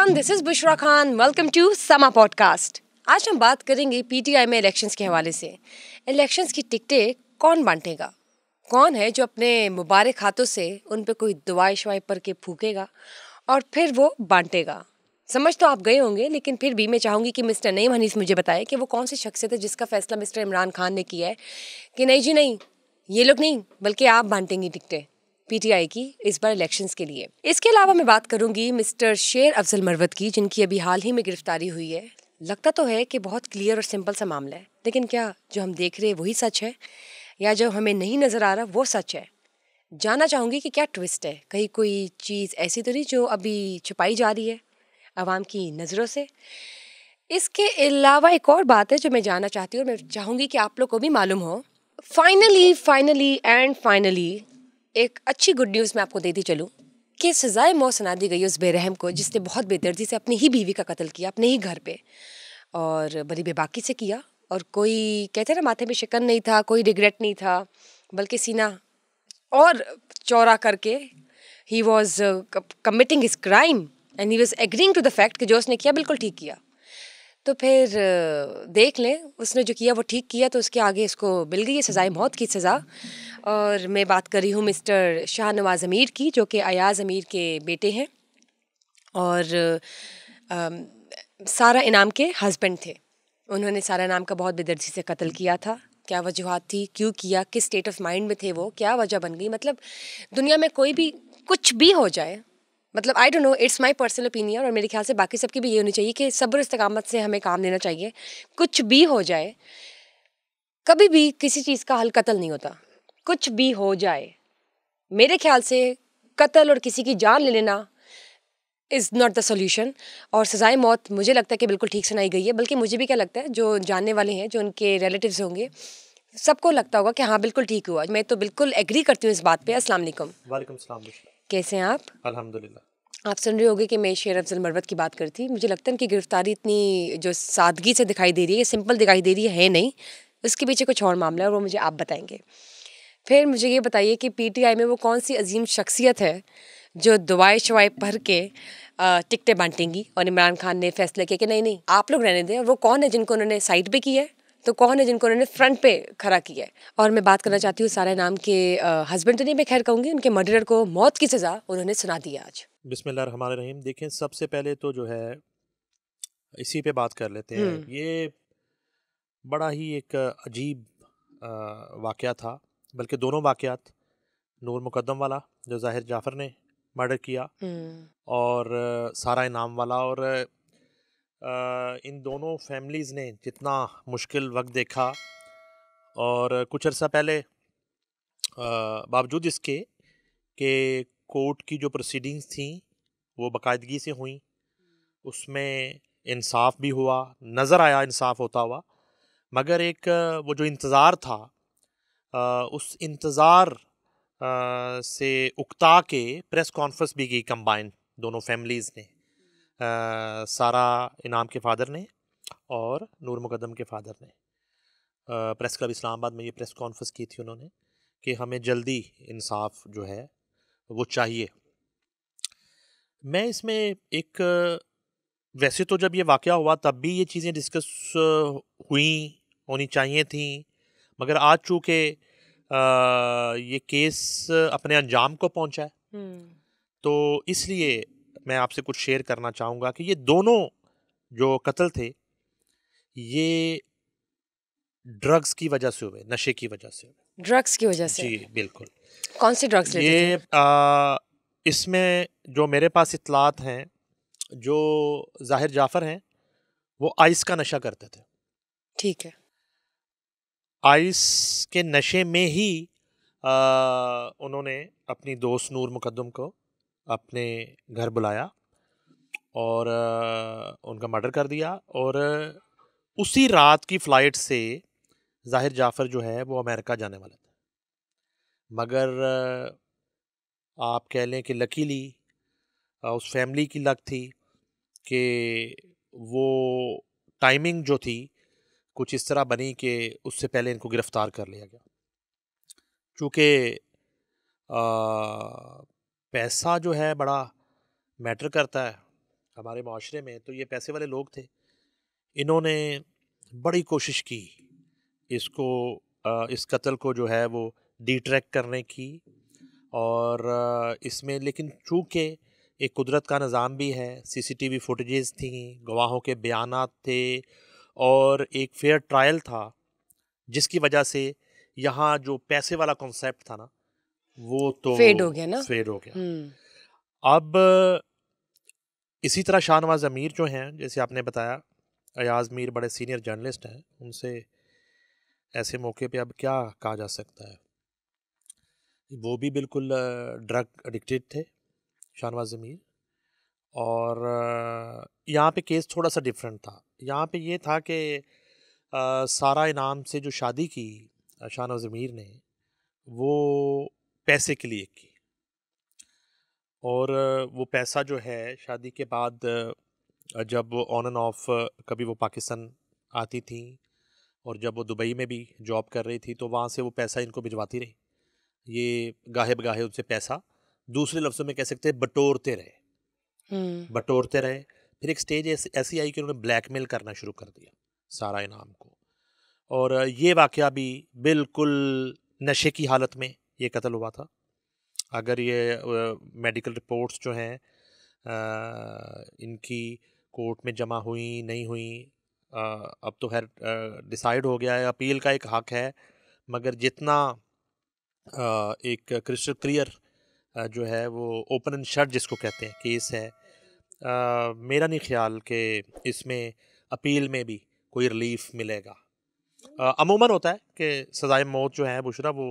Everyone, this is Bushra Khan. Welcome to Samaa podcast. आज हम बात करेंगे पीटीआई में इलेक्शंस के हवाले से। इलेक्शंस की टिकटें कौन बांटेगा? कौन है जो अपने मुबारक हाथों से उन पे कोई दुआएं शवाएं पर के फूकेगा और फिर वो बांटेगा? समझ तो आप गए होंगे, लेकिन फिर भी मैं चाहूंगी कि मिस्टर नईम हनीस मुझे बताए कि वो कौन सी शख्सियत है जिसका फैसला मिस्टर इमरान खान ने किया है कि नहीं जी नहीं, ये लोग नहीं बल्कि आप बांटेंगी टिकटें पीटीआई की इस बार इलेक्शंस के लिए। इसके अलावा मैं बात करूंगी मिस्टर शेर अफजल मरवत की, जिनकी अभी हाल ही में गिरफ्तारी हुई है। लगता तो है कि बहुत क्लियर और सिंपल सा मामला है, लेकिन क्या जो हम देख रहे हैं वही सच है या जो हमें नहीं नजर आ रहा वो सच है? जानना चाहूंगी कि क्या ट्विस्ट है, कहीं कोई चीज़ ऐसी तो नहीं जो अभी छुपाई जा रही है आवाम की नज़रों से। इसके अलावा एक और बात है जो मैं जानना चाहती हूँ और मैं चाहूंगी कि आप लोग को भी मालूम हो। फाइनली एक अच्छी गुड न्यूज़ मैं आपको देती चलूँ कि सजाए मौत सुना दी गई उस बेरहम को जिसने बहुत बेदर्दी से अपनी ही बीवी का कत्ल किया अपने ही घर पे, और बड़ी बेबाकी से किया। और कोई कहते हैं ना, माथे में शिकन नहीं था, कोई रिग्रेट नहीं था, बल्कि सीना और चौड़ा करके ही was committing his crime and he was agreeing to the fact कि जो उसने किया बिल्कुल ठीक किया। तो फिर देख लें, उसने जो किया वो ठीक किया, तो उसके आगे इसको मिल गई है सजाए मौत की सज़ा। और मैं बात कर रही हूँ मिस्टर शाहनवाज़ अमीर की, जो कि अयाज़ अमीर के बेटे हैं और सारा इनाम के हस्बैंड थे। उन्होंने सारा इनाम का बहुत बेदर्दी से कत्ल किया था। क्या वजूहत थी, क्यों किया, किस स्टेट ऑफ माइंड में थे वो, क्या वजह बन गई? मतलब दुनिया में कोई भी कुछ भी हो जाए, मतलब I don't know, it's my personal opinion और मेरे ख्याल से बाकी सबकी भी ये होनी चाहिए कि सब्र इस्तकामत से हमें काम लेना चाहिए। कुछ भी हो जाए, कभी भी किसी चीज़ का हल कत्ल नहीं होता। कुछ भी हो जाए, मेरे ख्याल से कत्ल और किसी की जान ले लेना इज़ नॉट द सोल्यूशन। और सजाए मौत मुझे लगता है कि बिल्कुल ठीक सुनाई गई है। बल्कि मुझे भी क्या लगता है, जो जानने वाले हैं, जो उनके रिलेटिव्स होंगे, सबको लगता होगा कि हाँ बिल्कुल ठीक हुआ। मैं तो बिल्कुल एग्री करती हूँ इस बात पे। अस्सलाम वालेकुम। वालेकुम सलाम। कैसे हैं आप? अल्हम्दुलिल्लाह। आप सुन रहे होंगे कि मैं शेर अफजल मरवत की बात करती। मुझे लगता है उनकी गिरफ्तारी इतनी जो सादगी से दिखाई दे रही है, सिंपल दिखाई दे रही है नहीं, उसके पीछे कुछ और मामला है और वो मुझे आप बताएंगे। फिर मुझे ये बताइए कि पीटीआई में वो कौन सी अजीम शख्सियत है जो दुआएं शवाएं पढ़ के टिकटें बांटेंगी, और इमरान खान ने फैसला किया कि नहीं नहीं आप लोग रहने दें। और वो कौन है जिनको उन्होंने साइड पे किया है, तो कौन है जिनको उन्होंने फ्रंट पे खड़ा किया है? और मैं बात करना चाहती हूँ सारा नाम के हस्बैंड तो नहीं, मैं खैर कहूँगी उनके मर्डरर को मौत की सज़ा उन्होंने सुना दी आज। बिस्मिल्लाहिर्रहमानिर्रहीम। देखें, सबसे पहले तो जो है इसी पे बात कर लेते हैं। ये बड़ा ही एक अजीब वाक़या था, बल्कि दोनों वाक़यात, नूर मुकद्दम वाला जो ज़ाहिर जाफ़र ने मर्डर किया और सारा इनाम वाला। और इन दोनों फैमिलीज़ ने जितना मुश्किल वक्त देखा, और कुछ अर्सा पहले बावजूद इसके कि कोर्ट की जो प्रोसीडिंग्स थी वो बाकायदगी से हुई, उसमें इंसाफ भी हुआ, नज़र आया इंसाफ होता हुआ, मगर एक वो जो इंतज़ार था, उस इंतज़ार से उकता के प्रेस कॉन्फ्रेंस भी की कंबाइन दोनों फैमिलीज़ ने, सारा इनाम के फादर ने और नूर मुकद्दम के फादर ने। प्रेस क्लब इस्लामाबाद में ये प्रेस कॉन्फ्रेंस की थी उन्होंने कि हमें जल्दी इंसाफ जो है वो चाहिए। मैं इसमें एक, वैसे तो जब ये वाक़या हुआ तब भी ये चीज़ें डिस्कस हुई होनी चाहिए थी, मगर आज चूँकि ये केस अपने अंजाम को पहुंचा है, तो इसलिए मैं आपसे कुछ शेयर करना चाहूँगा कि ये दोनों जो कत्ल थे ये ड्रग्स की वजह से हुए, नशे की वजह से हुए। ड्रग्स की वजह से? जी बिल्कुल। कौन सी ड्रग्स लेते थे? इसमें जो मेरे पास इत्तलात हैं, जो ज़ाहिर जाफ़र हैं वो आइस का नशा करते थे। ठीक है। आइस के नशे में ही उन्होंने अपनी दोस्त नूर मुकद्दम को अपने घर बुलाया और उनका मर्डर कर दिया। और उसी रात की फ़्लाइट से ज़ाहिर जाफ़र जो है वो अमेरिका जाने वाले थे, मगर आप कह लें कि लकीली उस फैमिली की लक थी कि वो टाइमिंग जो थी कुछ इस तरह बनी कि उससे पहले इनको गिरफ़्तार कर लिया गया। चूँकि पैसा जो है बड़ा मैटर करता है, हमारे माशरे में, तो ये पैसे वाले लोग थे। इन्होंने बड़ी कोशिश की इसको इस कत्ल को जो है वो डिट्रैक्ट करने की, और इसमें लेकिन चूँकि एक कुदरत का निज़ाम भी है, सीसीटीवी फुटेजेस थी, गवाहों के बयानात थे, और एक फेयर ट्रायल था, जिसकी वजह से यहाँ जो पैसे वाला कॉन्सेप्ट था ना, वो तो फेड हो गया ना। फेड हो गया। अब इसी तरह शाहनवाज अमीर जो हैं, जैसे आपने बताया, अयाज मीर बड़े सीनियर जर्नलिस्ट हैं, उनसे ऐसे मौके पे अब क्या कहा जा सकता है। वो भी बिल्कुल ड्रग एडिक्टेड थे, शाहनवाज अमीर। और यहाँ पे केस थोड़ा सा डिफरेंट था। यहाँ पे ये था कि सारा इनाम से जो शादी की शाहनवाज अमीर ने, वो पैसे के लिए की, और वो पैसा जो है शादी के बाद जब वो ऑन एंड ऑफ कभी वो पाकिस्तान आती थी, और जब वो दुबई में भी जॉब कर रही थी, तो वहाँ से वो पैसा इनको भिजवाती रही। ये गाहे बगाहे उनसे पैसा, दूसरे लफ्ज़ों में कह सकते हैं, बटोरते रहे। फिर एक स्टेज ऐसी आई कि उन्होंने ब्लैकमेल करना शुरू कर दिया सारा इनाम को। और ये वाक़या भी बिल्कुल नशे की हालत में ये कत्ल हुआ था। अगर ये मेडिकल रिपोर्ट्स जो हैं इनकी कोर्ट में जमा हुई नहीं हुई, अब तो खैर डिसाइड हो गया है, अपील का एक हक है, मगर जितना एक क्रिस्टल क्लियर जो है वो ओपन एंड शट जिसको कहते हैं केस है, मेरा नहीं ख्याल कि इसमें अपील में भी कोई रिलीफ मिलेगा। अमूमन होता है कि सज़ाए मौत जो है बुशरा वो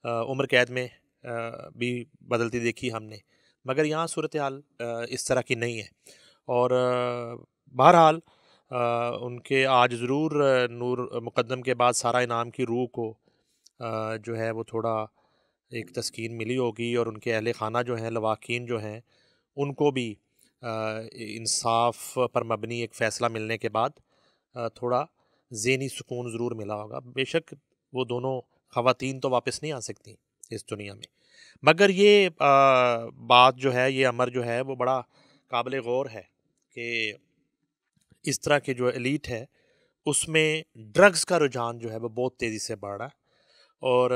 उम्र कैद में भी बदलती देखी हमने, मगर यहाँ सूरत हाल इस तरह की नहीं है। और बहरहाल उनके आज ज़रूर नूर मुक़द्दम के बाद सारा इनाम की रूह को जो है वो थोड़ा एक तस्कीन मिली होगी, और उनके अहले खाना जो हैं, लवाकिन जो हैं, उनको भी इंसाफ पर मबनी एक फ़ैसला मिलने के बाद थोड़ा ज़हनी सुकून ज़रूर मिला होगा। बेशक वो दोनों ख़वातीन तो वापस नहीं आ सकती इस दुनिया में, मगर ये बात जो है, ये अमर जो है वो बड़ा काबिल गौर है कि इस तरह के जो एलीट है उसमें ड्रग्स का रुझान जो है वो बहुत तेज़ी से बढ़ रहा है। और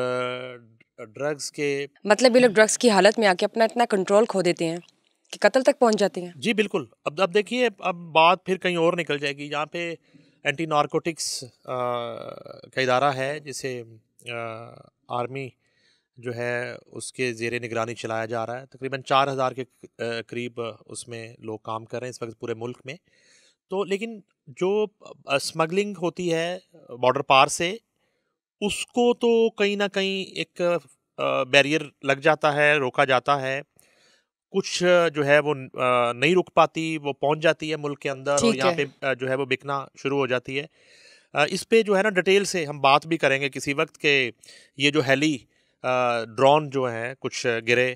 ड्रग्स के मतलब ये लोग ड्रग्स की हालत में आके अपना इतना कंट्रोल खो देते हैं कि कत्ल तक पहुंच जाते हैं। जी बिल्कुल। अब देखिए, अब बात फिर कहीं और निकल जाएगी। यहाँ पे एंटी नारकोटिक्स का इदारा है, जिसे आर्मी जो है उसके ज़ेरे निगरानी चलाया जा रहा है। तकरीबन 4000 के करीब उसमें लोग काम कर रहे हैं इस वक्त पूरे मुल्क में। तो लेकिन जो स्मगलिंग होती है बॉर्डर पार से, उसको तो कहीं ना कहीं एक बैरियर लग जाता है, रोका जाता है। कुछ जो है वो नहीं रुक पाती, वो पहुंच जाती है मुल्क के अंदर, और ठीक यहाँ है। पे जो है वो बिकना शुरू हो जाती है। इस पे जो है ना डिटेल से हम बात भी करेंगे किसी वक्त के, ये जो हेली ड्रोन जो हैं कुछ गिरे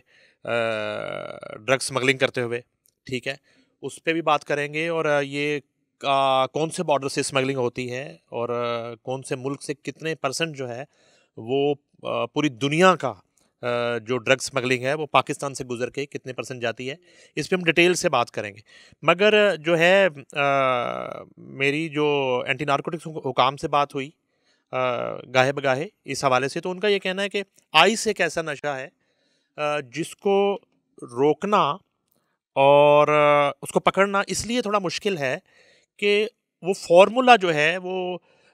ड्रग स्मगलिंग करते हुए, ठीक है, उस पे भी बात करेंगे। और ये कौन से बॉर्डर से स्मगलिंग होती है, और कौन से मुल्क से कितने परसेंट जो है वो पूरी दुनिया का जो ड्रग स्मगलिंग है वो पाकिस्तान से गुजर के कितने परसेंट जाती है, इस पे हम डिटेल से बात करेंगे। मगर जो है मेरी जो एंटी नारकोटिक्स हुकाम से बात हुई गाहे बगाहे इस हवाले से, तो उनका ये कहना है कि आइस एक ऐसा नशा है जिसको रोकना और उसको पकड़ना इसलिए थोड़ा मुश्किल है कि वो फार्मूला जो है वो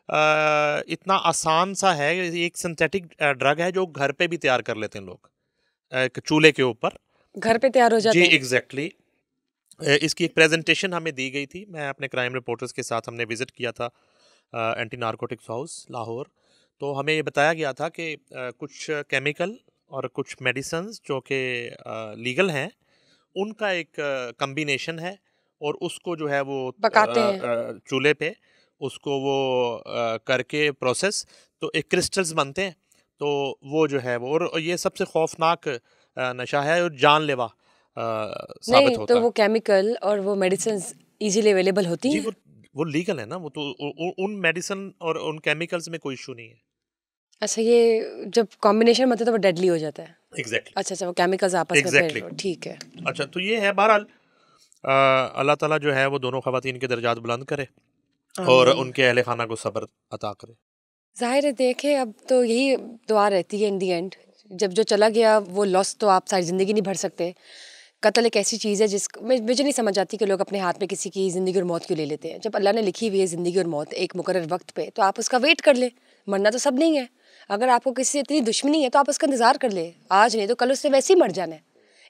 इतना आसान सा है। एक सिंथेटिक ड्रग है जो घर पे भी तैयार कर लेते हैं लोग, एक चूल्हे के ऊपर घर पे तैयार हो जी जाते हैं। एग्जैक्टली। इसकी एक प्रेजेंटेशन हमें दी गई थी, मैं अपने क्राइम रिपोर्टर्स के साथ हमने विज़िट किया था एंटी नारकोटिक्स हाउस लाहौर। तो हमें ये बताया गया था कि कुछ केमिकल और कुछ मेडिसिन्स जो कि लीगल हैं, उनका एक कम्बिनेशन है, और उसको जो है वो पकाते हैं। चूल्हे पे उसको वो करके प्रोसेस, तो एक क्रिस्टल्स बनते हैं। तो वो जो है वो, और ये सबसे खौफनाक नशा है और जानलेवा साबित नहीं होता तो है। वो केमिकल और वो मेडिसिन इजीली अवेलेबल होती जी हैं। वो लीगल है ना, वो तो उन मेडिसिन और उन केमिकल्स में कोई इशू नहीं है। अच्छा, ये जब कॉम्बिनेशन बनता है तो वो डेडली हो जाता है। एग्जैक्टली अच्छा, वो केमिकल्स आपस में एग्जैक्टली। फिर ठीक है। अच्छा, तो ये है बहरहाल अल्लाह ताला जो है वो दोनों ख़वातीन के दर्जात बुलंद करे और उनके अहले खाना को सब्र अता करे। ज़ाहिर है देखें, अब तो यही दुआ रहती है इन दी एंड, जब जो चला गया वो लॉस तो आप सारी ज़िंदगी नहीं भर सकते। कत्ल एक ऐसी चीज़ है मुझे नहीं समझ आती कि लोग अपने हाथ में किसी की ज़िंदगी और मौत क्यों ले लेते हैं। जब अल्लाह ने लिखी हुई है ज़िंदगी और मौत एक मुकर्रर वक्त पे, तो आप उसका वेट कर ले। मरना तो सब नहीं है। अगर आपको किसी से इतनी दुश्मनी है तो आप उसका इंतज़ार कर ले, आज नहीं तो कल उससे वैसे ही मर जाना है।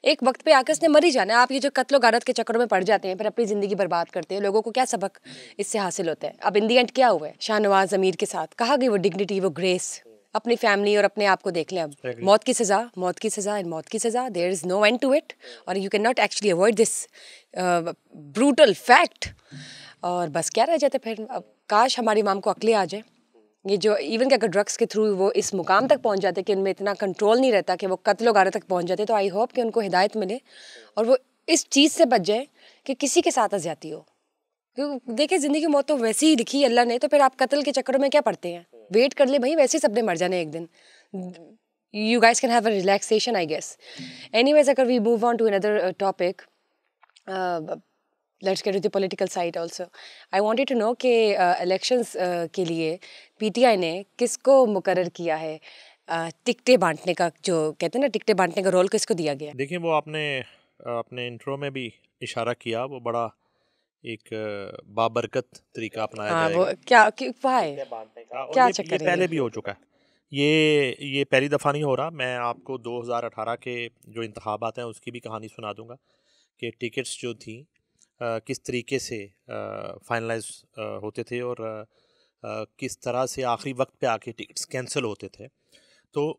एक वक्त पे आकर उसने मर ही जाना है। आप ये जो कत्लो गारत के चक्करों में पड़ जाते हैं, फिर अपनी ज़िंदगी बर्बाद करते हैं, लोगों को क्या सबक इससे हासिल होता है। अब इन दी एंड क्या हुआ है शाहनवाज अमीर के साथ, कहा गई वो डिग्निटी, वो ग्रेस, अपनी फैमिली और अपने आप को देख लें। अब मौत की सज़ा, मौत की सज़ा एंड मौत की सज़ा, there is no end to it, और you can not actually avoid this brutal fact. और बस क्या रह जाता फिर। अब काश हमारी माम को अक्लें आ जाए, ये जो इवन कि अगर ड्रग्स के थ्रू वो इस मुकाम तक पहुंच जाते कि उनमें इतना कंट्रोल नहीं रहता कि वो कत्ल वगारत तक पहुंच जाते, तो आई होप कि उनको हिदायत मिले और वो इस चीज़ से बच जाए कि किसी के साथ अज्यादती हो। क्योंकि देखिए ज़िंदगी मौत तो वैसे ही लिखी है अल्लाह ने, तो फिर आप कत्ल के चक्करों में क्या पड़ते हैं। वेट कर ले भाई, वैसे ही सबने मर जाने एक दिन। You guys can have a relaxation I guess. Anyways, अगर we move on to another topic, let's get to the political side also. I wanted to know कि इलेक्शंस के लिए पीटीआई ने किसको मुकर्रर किया है टिकटें बांटने का, जो कहते हैं ना टिकटें बांटने का रोल किसको दिया गया। देखिए वो आपने अपने इंट्रो में भी इशारा किया, वो बड़ा एक बाबरकत तरीका अपनाया जाएगा। वो क्या वाई क्या ये चक्कर पहले है भी हो चुका है। ये पहली दफ़ा नहीं हो रहा। मैं आपको 2018 के जो इंतखाबात हैं उसकी भी कहानी सुना दूंगा कि टिकट्स जो थी किस तरीके से फाइनलाइज होते थे और किस तरह से आखिरी वक्त पे आके टिकट्स कैंसिल होते थे। तो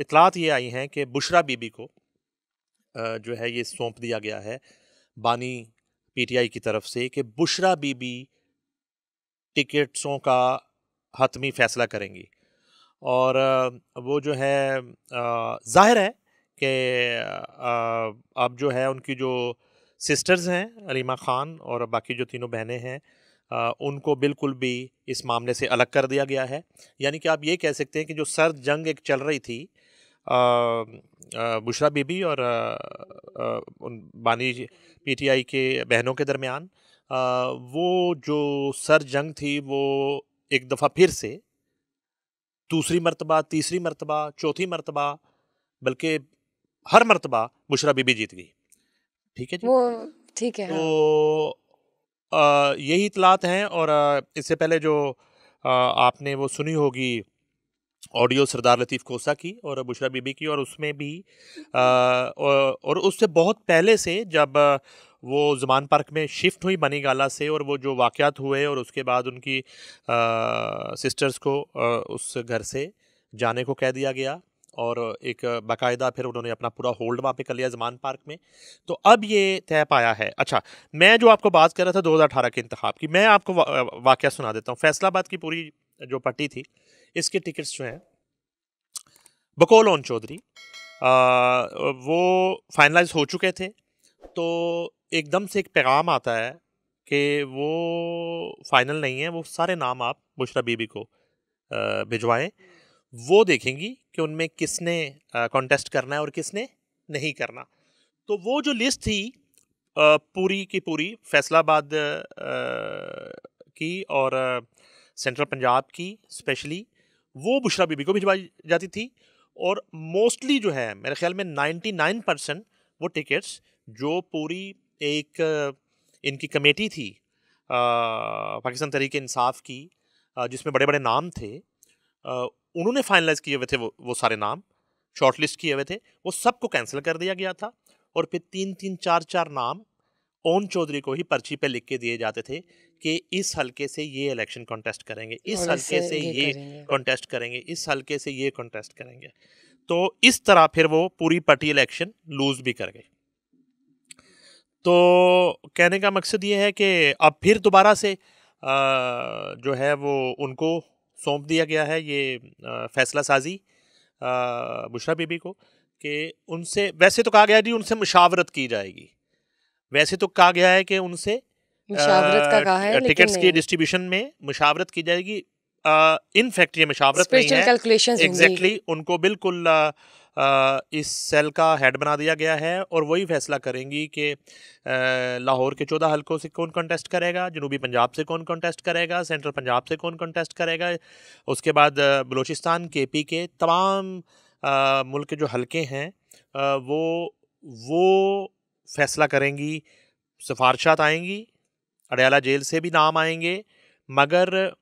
इतलात ये आई हैं कि बुशरा बीबी को जो है ये सौंप दिया गया है बानी पीटीआई की तरफ से कि बुशरा बीबी टिकट्सों का हतमी फ़ैसला करेंगी। और वो जो है ज़ाहिर है कि अब जो है उनकी जो सिस्टर्स हैं अलीमा ख़ान और बाकी जो तीनों बहनें हैं उनको बिल्कुल भी इस मामले से अलग कर दिया गया है। यानी कि आप ये कह सकते हैं कि जो सर्द जंग एक चल रही थी बुशरा बीबी और उन बानी पीटीआई के बहनों के दरमियान, वो जो सर्द जंग थी वो एक दफ़ा फिर से दूसरी मर्तबा, तीसरी मर्तबा, चौथी मर्तबा, बल्कि हर मर्तबा बुशरा बीबी जीत गई। ठीक है जी, वो ठीक है। तो यही इतलात हैं। और इससे पहले जो आपने वो सुनी होगी ऑडियो सरदार लतीफ़ कोसा की और बुशरा बीबी की, और उसमें भी और उससे बहुत पहले से जब वो ज़मान पार्क में शिफ्ट हुई बनी गाला से, और वो जो वाक़यात हुए और उसके बाद उनकी सिस्टर्स को उस घर से जाने को कह दिया गया और एक बाकायदा फिर उन्होंने अपना पूरा होल्ड वहाँ पे कर लिया ज़मान पार्क में। तो अब ये तय पाया है। अच्छा, मैं जो आपको बात कर रहा था 2018 के इंतखाब की, मैं आपको वाक़या सुना देता हूँ। फैसलाबाद की पूरी जो पट्टी थी, इसके टिकट्स जो हैं बकौल ओन चौधरी वो फाइनलाइज हो चुके थे। तो एकदम से एक पैगाम आता है कि वो फाइनल नहीं है, वो सारे नाम आप बुशरा बीबी को भिजवाएं, वो देखेंगी कि उनमें किसने कॉन्टेस्ट करना है और किसने नहीं करना। तो वो जो लिस्ट थी पूरी की पूरी फैसलाबाद की और सेंट्रल पंजाब की स्पेशली, वो बुशरा बीबी को भिजवाई जाती थी। और मोस्टली जो है मेरे ख्याल में 99% वो टिकट्स जो पूरी एक इनकी कमेटी थी पाकिस्तान तहरीक इंसाफ की, जिसमें बड़े बड़े नाम थे, उन्होंने फाइनलाइज किए हुए थे वो सारे नाम शॉर्ट लिस्ट किए हुए थे, वो सबको कैंसिल कर दिया गया था। और फिर 3-3, 4-4 नाम ओन चौधरी को ही पर्ची पे लिख के दिए जाते थे कि इस हलके से ये इलेक्शन कॉन्टेस्ट करेंगे, इस हलके से ये कॉन्टेस्ट करेंगे, इस हलके से ये कॉन्टेस्ट करेंगे। तो इस तरह फिर वो पूरी पार्टी इलेक्शन लूज भी कर गए। तो कहने का मकसद ये है कि अब फिर दोबारा से जो है वो उनको सौंप दिया गया है ये फैसला साजी बुशरा बीबी को, कि उनसे वैसे तो कहा गया जी उनसे मुशावरत की जाएगी, वैसे तो कहा गया है कि उनसे मुशावरत का कहा है, टिकट्स की डिस्ट्रीब्यूशन में मुशावरत की जाएगी। इन फैक्ट ये मुशावरत नहीं है, कैलकुलेशंस एग्जैक्टली उनको बिल्कुल इस सेल का हेड बना दिया गया है और वही फैसला करेंगी कि लाहौर के 14 हलकों से कौन कंटेस्ट करेगा, जनूबी पंजाब से कौन कंटेस्ट करेगा, सेंट्रल पंजाब से कौन कंटेस्ट करेगा। उसके बाद बलूचिस्तान KP के तमाम मुल्क के जो हलके हैं वो फैसला करेंगी। सिफारिशात आएंगी, अडयाला जेल से भी नाम आएंगे, मगर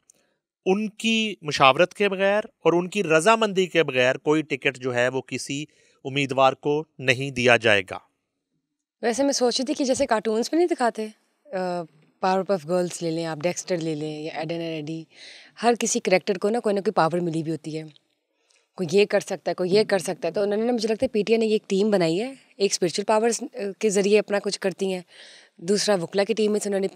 उनकी मुशावरत के बगैर और उनकी रजामंदी के बगैर कोई टिकट जो है वो किसी उम्मीदवार को नहीं दिया जाएगा। वैसे मैं सोच रही थी कि जैसे कार्टून्स में नहीं दिखाते, पावर पफ गर्ल्स ले लें आप, डेक्स्टर ले लें या एड एंड एडी, हर किसी करेक्टर को ना कोई पावर मिली भी होती है, कोई ये कर सकता है, कोई ये कर सकता है। तो उन्होंने ना, मुझे लगता है PTI ने ये एक टीम बनाई है, एक स्पिरिचुअल पावर्स के ज़रिए अपना कुछ करती हैं, दूसरा वकला की टीम में से उन्होंने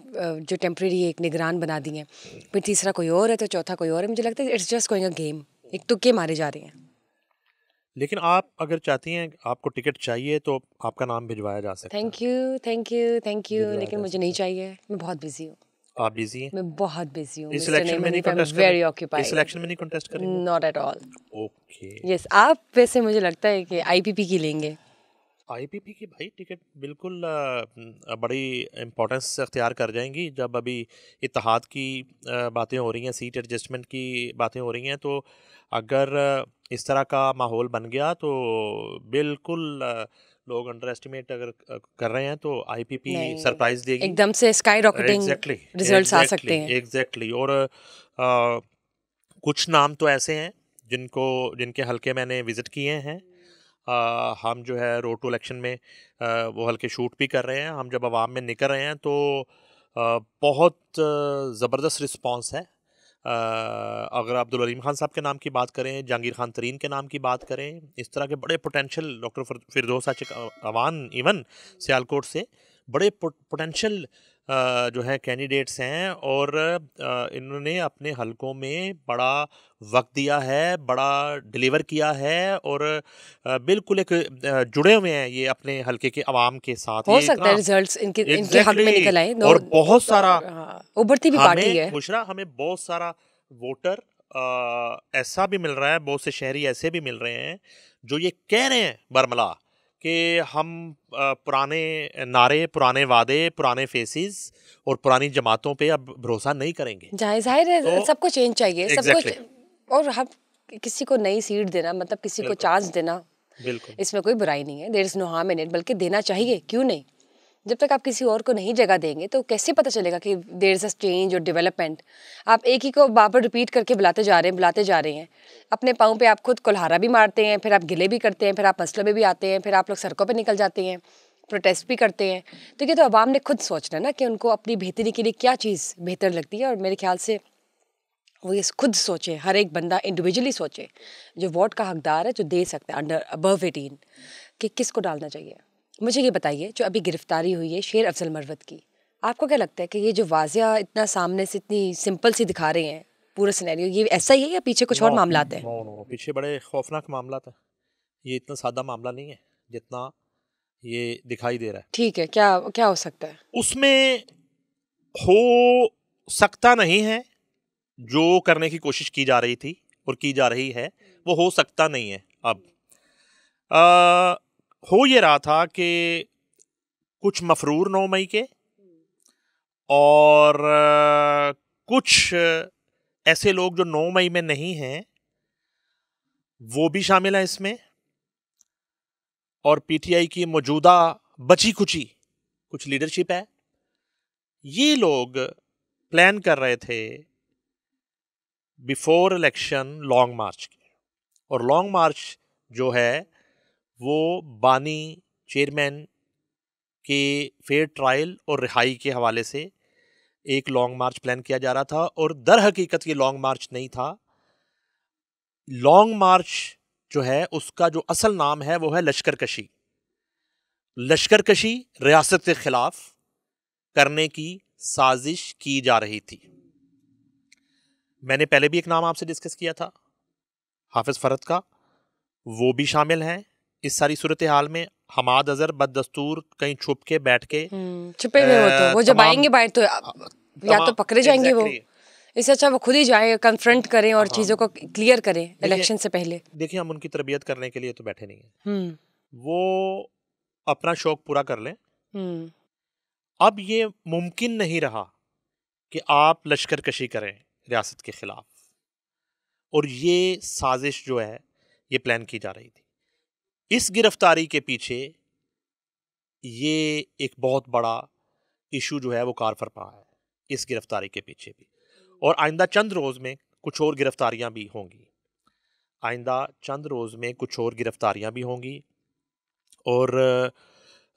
जो टेम्प्रेरी एक निगरान बना दी हैं, फिर तीसरा कोई और है, तो चौथा कोई और है। मुझे लगता है it's just going a game, एक तुक्के मारे जा रहे हैं। लेकिन आप अगर चाहती हैं, आपको टिकट चाहिए तो आपका नाम भिजवाया जा सकता है। Thank you thank you thank you, भिजवाया लेकिन जा मुझे नहीं चाहिए, मैं बहुत बिजी हूँ। आप बिजी हैं? मैं बहुत बिजी हूँ। इस इलेक्शन में नहीं कंटेस्ट वेरी इस ऑक्यूपाइड। इलेक्शन में नहीं कंटेस्ट करेंगे? Not at all. Okay. Yes, आप वैसे मुझे लगता है कि IPP की लेंगे। IPP की भाई टिकट बिल्कुल बड़ी इम्पोर्टेंस अख्तियार कर जाएंगी। जब अभी इत्तेहाद की बातें हो रही हैं, सीट एडजस्टमेंट की बातें हो रही हैं, तो अगर इस तरह का माहौल बन गया तो बिल्कुल लोग अंडर एस्टिमेट अगर कर रहे हैं तो IPP सरप्राइज देगी, एकदम से स्काई रॉकेटिंग एग्जैक्टली रिजल्ट्स आ सकते हैं। एग्जैक्टली। और कुछ नाम तो ऐसे हैं जिनके हलके मैंने विज़िट किए हैं। हम जो है रोड टू इलेक्शन में वो हल्के शूट भी कर रहे हैं। हम जब आवाम में निकल रहे हैं तो बहुत ज़बरदस्त रिस्पांस है। अगर अब्दुल अलीम खान साहब के नाम की बात करें, जहांगीर खान तरीन के नाम की बात करें, इस तरह के बड़े पोटेंशियल, डॉक्टर फिरदौस अवान इवन सियालकोट से बड़े पोटेंशियल जो है कैंडिडेट्स हैं, और इन्होंने अपने हलकों में बड़ा वक्त दिया है, बड़ा डिलीवर किया है, और बिल्कुल एक जुड़े हुए हैं ये अपने हल्के के अवाम के साथ। हो सकता है रिजल्ट्स इनके हक में निकल आए। और बहुत सारा उभरती भी पार्टी है। खुशरा, हमें बहुत सारा वोटर ऐसा भी मिल रहा है, बहुत से शहरी ऐसे भी मिल रहे हैं जो ये कह रहे हैं बरमला कि हम पुराने नारे, पुराने वादे, पुराने फेसेस और पुरानी जमातों पे अब भरोसा नहीं करेंगे। जाहिर है, तो सबको चेंज चाहिए, exactly. सब कुछ। और हम किसी को नई सीट देना, मतलब किसी को चांस देना, बिल्कुल इसमें कोई बुराई नहीं है। There is no harm in it, बल्कि देना चाहिए, क्यों नहीं। जब तक आप किसी और को नहीं जगह देंगे तो कैसे पता चलेगा कि देयर इज अ चेंज और डेवलपमेंट। आप एक ही को बार रिपीट करके बुलाते जा रहे हैं। अपने पाँव पे आप खुद कुल्हारा भी मारते हैं, फिर आप गिले भी करते हैं, फिर आप मसलों में भी आते हैं, फिर आप लोग सड़कों पे निकल जाते हैं, प्रोटेस्ट भी करते हैं। तो ये तो अवाम ने खुद सोचना ना कि उनको अपनी बेहतरी के लिए क्या चीज़ बेहतर लगती है। और मेरे ख्याल से वो ये खुद सोचे, हर एक बंदा इंडिविजुअली सोचे, जो वोट का हकदार है, जो दे सकता है अंडर अबव 18, कि किसको डालना चाहिए। मुझे ये बताइए, जो अभी गिरफ्तारी हुई है शेर अफजल मरवत की, आपको क्या लगता है कि ये जो वाजिया इतना सामने से इतनी सिंपल सी दिखा रहे हैं पूरा सिनेरियो, ये ऐसा ही है या पीछे कुछ और मामला है? नो, पीछे बड़े खौफनाक मामला था। ये इतना सादा मामला नहीं है जितना ये दिखाई दे रहा है। ठीक है, क्या हो सकता है उसमें? हो सकता नहीं है जो करने की कोशिश की जा रही थी और की जा रही है, वो हो सकता नहीं है। अब हो ये रहा था कि कुछ मफरूर 9 मई के और कुछ ऐसे लोग जो 9 मई में नहीं हैं वो भी शामिल है इसमें। और PTI की मौजूदा बची खुची कुछ लीडरशिप है। ये लोग प्लान कर रहे थे बिफोर इलेक्शन लॉन्ग मार्च की, और लॉन्ग मार्च जो है वो बानी चेयरमैन के फेयर ट्रायल और रिहाई के हवाले से एक लॉन्ग मार्च प्लान किया जा रहा था। और दर हकीकत ये लॉन्ग मार्च नहीं था। लॉन्ग मार्च जो है उसका जो असल नाम है वो है लश्कर कशी। लश्कर कशी रियासत के खिलाफ करने की साजिश की जा रही थी। मैंने पहले भी एक नाम आपसे डिस्कस किया था, हाफिज फरद का, वो भी शामिल हैं इस सारी सूरत हाल में। हमाद अजहर बददस्तूर कहीं छुप के बैठ के छुपे हुए हो, तो वो जब आएंगे बाहर तो या तो पकड़े जाएंगे वो, इससे अच्छा वो खुद ही जाए, कन्फ्रंट करें और चीज़ों को क्लियर करें इलेक्शन से पहले। देखिए, हम उनकी तरबियत करने के लिए तो बैठे नहीं हैं। हम्म वो अपना शौक पूरा कर लें। हम्म अब ये मुमकिन नहीं रहा कि आप लश्कर कशी करें रियासत के खिलाफ, और ये साजिश जो है ये प्लान की जा रही थी। इस गिरफ्तारी के पीछे ये एक बहुत बड़ा इशू जो है वो कार फरमा है, इस गिरफ्तारी के पीछे भी। और आइंदा चंद रोज़ में कुछ और गिरफ्तारियां भी होंगी, आइंदा चंद रोज़ में कुछ और गिरफ्तारियां भी होंगी। और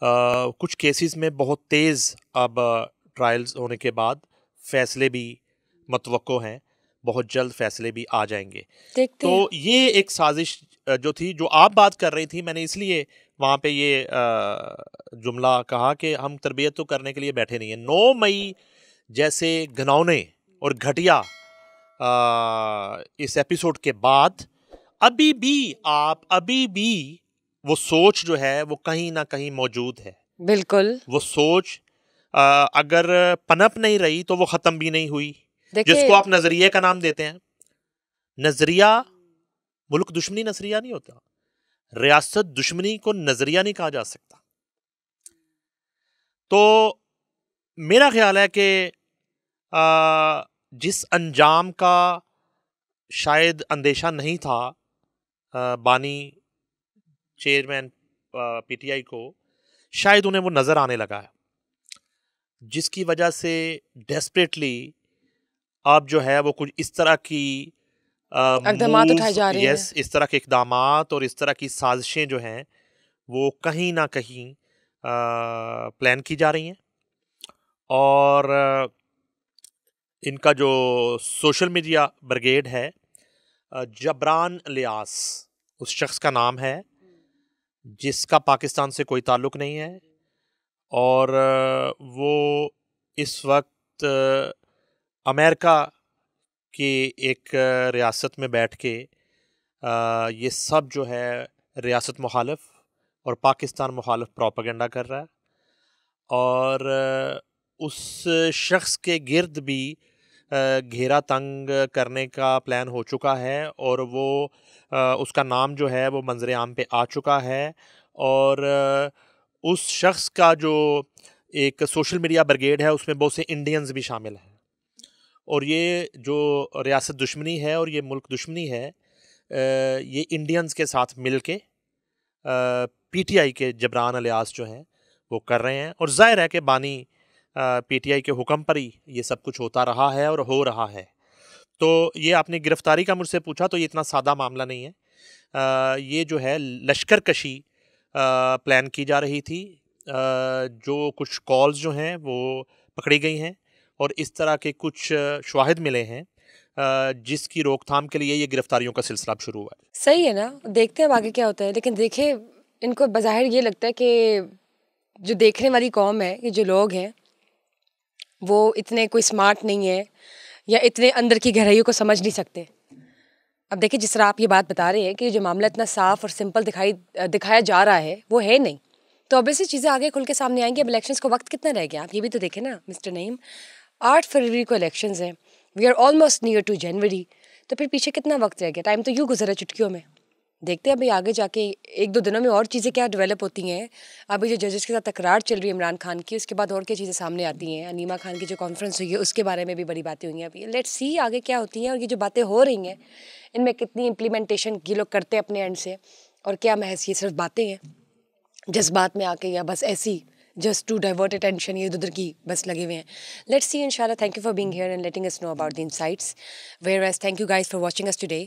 कुछ केसेस में बहुत तेज़ अब ट्रायल्स होने के बाद फैसले भी मतवक्को हैं, बहुत जल्द फैसले भी आ जाएंगे। देखते तो हैं। ये एक साजिश जो थी, जो आप बात कर रही थी, मैंने इसलिए वहाँ पे ये जुमला कहा कि हम तरबियत तो करने के लिए बैठे नहीं हैं। 9 मई जैसे घिनौने और घटिया इस एपिसोड के बाद अभी भी वो सोच जो है वो कहीं ना कहीं मौजूद है। बिल्कुल। वो सोच अगर पनप नहीं रही तो वो ख़त्म भी नहीं हुई, देखिए, जिसको आप नज़रिए का नाम देते हैं। नज़रिया मुल्क दुश्मनी नज़रिया नहीं होता, रियासत दुश्मनी को नज़रिया नहीं कहा जा सकता। तो मेरा ख्याल है कि जिस अंजाम का शायद अंदेशा नहीं था बानी चेयरमैन पीटीआई को, शायद उन्हें वो नज़र आने लगा है, जिसकी वजह से डेस्परेटली अब जो है वो कुछ इस तरह की इक़दामात उठाए जा रहे हैं। इस तरह के इक़दामात और इस तरह की साजिशें जो हैं वो कहीं ना कहीं प्लान की जा रही हैं। और इनका जो सोशल मीडिया ब्रिगेड है, जबरान लियास उस शख्स का नाम है, जिसका पाकिस्तान से कोई ताल्लुक़ नहीं है, और वो इस वक्त अमेरिका की एक रियासत में बैठ के ये सब जो है रियासत मुखालिफ और पाकिस्तान मुखालिफ प्रोपेगेंडा कर रहा है। और उस शख्स के गिर्द भी घेरा तंग करने का प्लान हो चुका है, और वो उसका नाम जो है वो मंजर आम पे आ चुका है। और उस शख्स का जो एक सोशल मीडिया ब्रिगेड है उसमें बहुत से इंडियंस भी शामिल हैं। और ये जो रियासत दुश्मनी है और ये मुल्क दुश्मनी है, ये इंडियंस के साथ मिल के पीटीआई के जबरान लियास जो हैं वो कर रहे हैं। और ज़ाहिर है कि बानी पीटीआई के हुक्म पर ही ये सब कुछ होता रहा है और हो रहा है। तो ये आपने गिरफ्तारी का मुझसे पूछा, तो ये इतना सादा मामला नहीं है। ये जो है लश्कर कशी प्लान की जा रही थी। जो कुछ कॉल्स जो हैं वो पकड़ी गई हैं और इस तरह के कुछ शवाहिद मिले हैं जिसकी रोकथाम के लिए ये गिरफ्तारियों का सिलसिला अब शुरू हुआ है। सही है ना, देखते हैं अब आगे क्या होता है। लेकिन देखिए, इनको बज़ाहिर ये लगता है कि जो देखने वाली कौम है, ये जो लोग हैं, वो इतने कोई स्मार्ट नहीं है या इतने अंदर की गहराइयों को समझ नहीं सकते। अब देखिए, जिस तरह आप ये बात बता रहे हैं कि जो मामला इतना साफ और सिंपल दिखाया जा रहा है वो है नहीं, तो ऑब्वियसली चीज़ें आगे खुल के सामने आएंगी। अब इलेक्शंस को वक्त कितना रह गया, आप ये भी तो देखें ना मिस्टर नईम। 8 फरवरी को इलेक्शंस हैं, we are almost near to January. तो फिर पीछे कितना वक्त रह गया? टाइम तो यूँ गुजरा चुटकियों में। देखते हैं अभी आगे जाके 1-2 दिनों में और चीज़ें क्या डेवलप होती हैं। अभी जो जजेस के साथ तकरार चल रही है इमरान खान की, उसके बाद और क्या चीज़ें सामने आती हैं। अनीमा खान की जो कॉन्फ्रेंस हुई है उसके बारे में भी बड़ी बातें हुई हैं। अभी लेट्स सी आगे क्या होती हैं, और ये जो बातें हो रही हैं इनमें कितनी इम्प्लीमेंटेशन ये लोग करते हैं अपने एंड से, और क्या महज ये सिर्फ बातें हैं जज्बात में आके, या बस ऐसी just to divert attention, ये उधर की बस लगे हुए हैं। Let's see, inshallah. Thank you for being here and letting us know about the insights. Whereas, thank you guys for watching us today.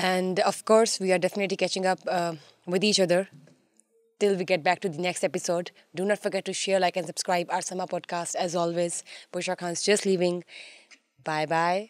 And of course, we are definitely catching up with each other till we get back to the next episode. Do not forget to share, like and subscribe our Sama podcast. As always, Bushra Khan's just leaving. Bye-bye.